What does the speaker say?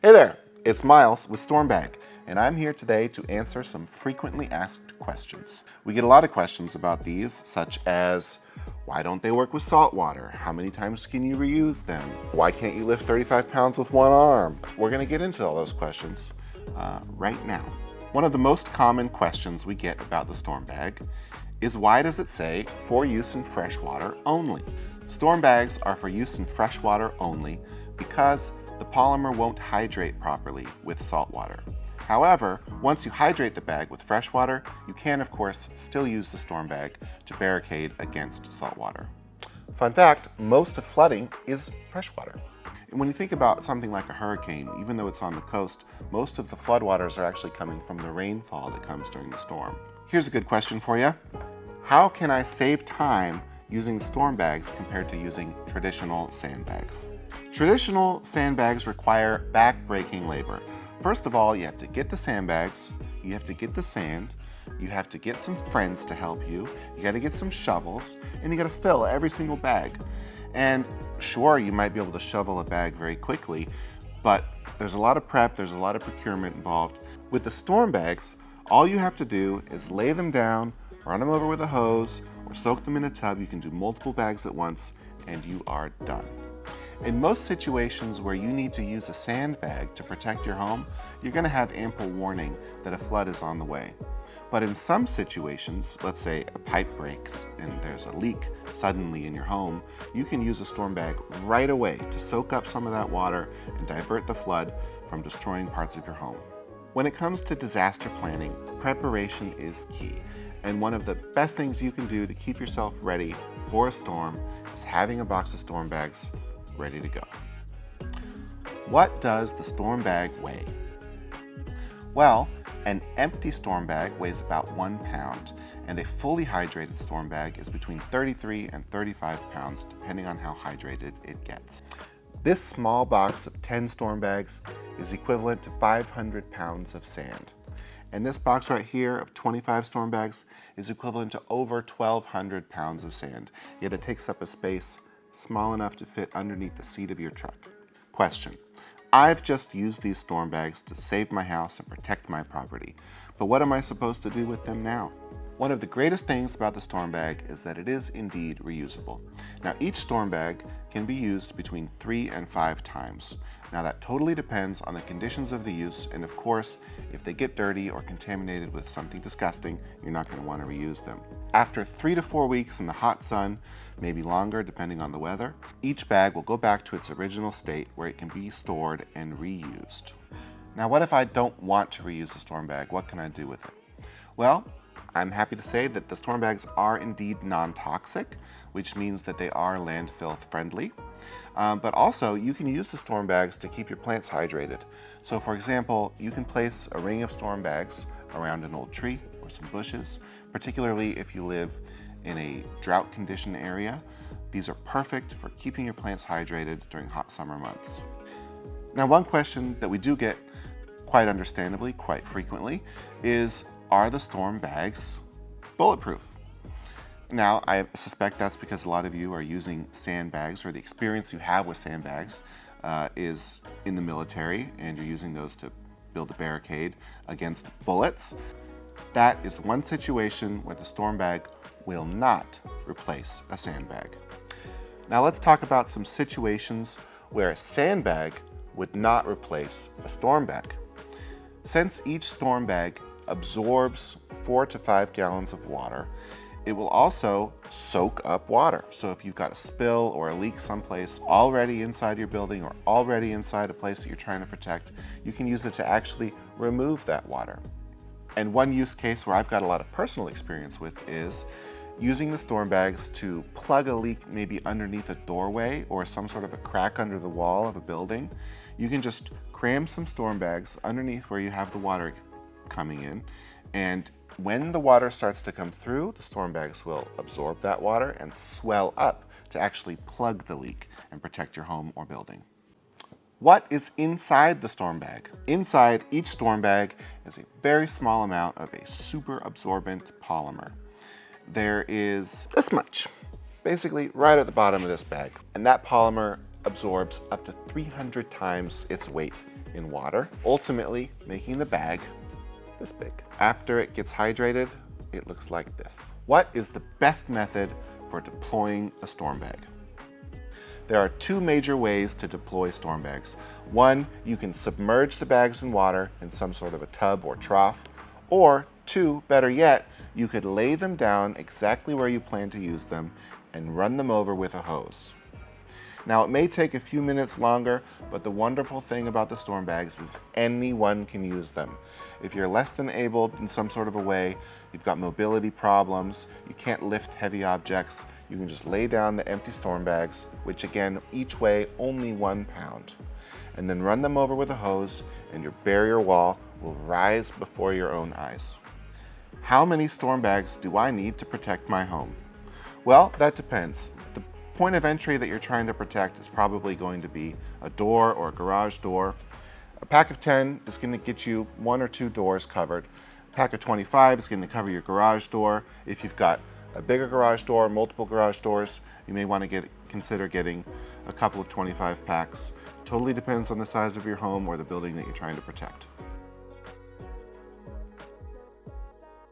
Hey there, it's Miles with StormBag, and I'm here today to answer some frequently asked questions. We get a lot of questions about these, such as, why don't they work with salt water? How many times can you reuse them? Why can't you lift 35 pounds with one arm? We're gonna get into all those questions right now. One of the most common questions we get about the StormBag is, why does it say for use in freshwater only? StormBags are for use in freshwater only because the polymer won't hydrate properly with salt water. However, once you hydrate the bag with fresh water, you can, of course, still use the StormBag to barricade against salt water. Fun fact, most of flooding is freshwater. And when you think about something like a hurricane, even though it's on the coast, most of the floodwaters are actually coming from the rainfall that comes during the storm. Here's a good question for you. How can I save time using StormBags compared to using traditional sandbags? Traditional sandbags require back-breaking labor. First of all, you have to get the sandbags, you have to get the sand, you have to get some friends to help you, you gotta get some shovels, and you gotta fill every single bag. And sure, you might be able to shovel a bag very quickly, but there's a lot of prep, there's a lot of procurement involved. With the StormBags, all you have to do is lay them down, run them over with a hose, or soak them in a tub. You can do multiple bags at once, and you are done. In most situations where you need to use a sandbag to protect your home, you're going to have ample warning that a flood is on the way. But in some situations, let's say a pipe breaks and there's a leak suddenly in your home, you can use a StormBag right away to soak up some of that water and divert the flood from destroying parts of your home. When it comes to disaster planning, preparation is key. And one of the best things you can do to keep yourself ready for a storm is having a box of StormBags ready to go. What does the StormBag weigh? Well, an empty StormBag weighs about 1 pound, and a fully hydrated StormBag is between 33 and 35 pounds, depending on how hydrated it gets. This small box of 10 StormBags is equivalent to 500 pounds of sand. And this box right here of 25 StormBags is equivalent to over 1,200 pounds of sand, yet it takes up a space small enough to fit underneath the seat of your truck. Question: I've just used these StormBags to save my house and protect my property, but what am I supposed to do with them now? One of the greatest things about the StormBag is that it is indeed reusable. Now, each StormBag can be used between 3 and 5 times. Now, that totally depends on the conditions of the use, and of course, if they get dirty or contaminated with something disgusting, you're not going to want to reuse them. After 3 to 4 weeks in the hot sun, maybe longer depending on the weather, each bag will go back to its original state where it can be stored and reused. Now, what if I don't want to reuse a StormBag? What can I do with it? Well, I'm happy to say that the StormBags are indeed non-toxic, which means that they are landfill friendly. But also, you can use the StormBags to keep your plants hydrated. So for example, you can place a ring of StormBags around an old tree or some bushes, particularly if you live in a drought condition area. These are perfect for keeping your plants hydrated during hot summer months. Now, one question that we do get quite understandably, quite frequently, is, are the StormBags bulletproof? Now, I suspect that's because a lot of you are using sandbags, or the experience you have with sandbags is in the military, and you're using those to build a barricade against bullets. That is one situation where the StormBag will not replace a sandbag. Now let's talk about some situations where a sandbag would not replace a StormBag. Since each StormBag absorbs 4 to 5 gallons of water, it will also soak up water. So if you've got a spill or a leak someplace already inside your building or already inside a place that you're trying to protect, you can use it to actually remove that water. And one use case where I've got a lot of personal experience with is using the StormBags to plug a leak maybe underneath a doorway or some sort of a crack under the wall of a building. You can just cram some StormBags underneath where you have the water coming in, and when the water starts to come through, the StormBags will absorb that water and swell up to actually plug the leak and protect your home or building. What is inside the StormBag? Inside each StormBag is a very small amount of a super absorbent polymer. There is this much, basically right at the bottom of this bag, and that polymer absorbs up to 300 times its weight in water, ultimately making the bag this big. After it gets hydrated, it looks like this. What is the best method for deploying a StormBag? There are two major ways to deploy StormBags. One, you can submerge the bags in water in some sort of a tub or trough, or two, better yet, you could lay them down exactly where you plan to use them and run them over with a hose. Now, it may take a few minutes longer, but the wonderful thing about the StormBags is anyone can use them. If you're less than able in some sort of a way, you've got mobility problems, you can't lift heavy objects, you can just lay down the empty StormBags, which again, each weigh only 1 pound, and then run them over with a hose, and your barrier wall will rise before your own eyes. How many StormBags do I need to protect my home? Well, that depends. The point of entry that you're trying to protect is probably going to be a door or a garage door. A pack of 10 is going to get you 1 or 2 doors covered. A pack of 25 is going to cover your garage door. If you've got a bigger garage door, multiple garage doors, you may want to consider getting a couple of 25 packs. Totally depends on the size of your home or the building that you're trying to protect.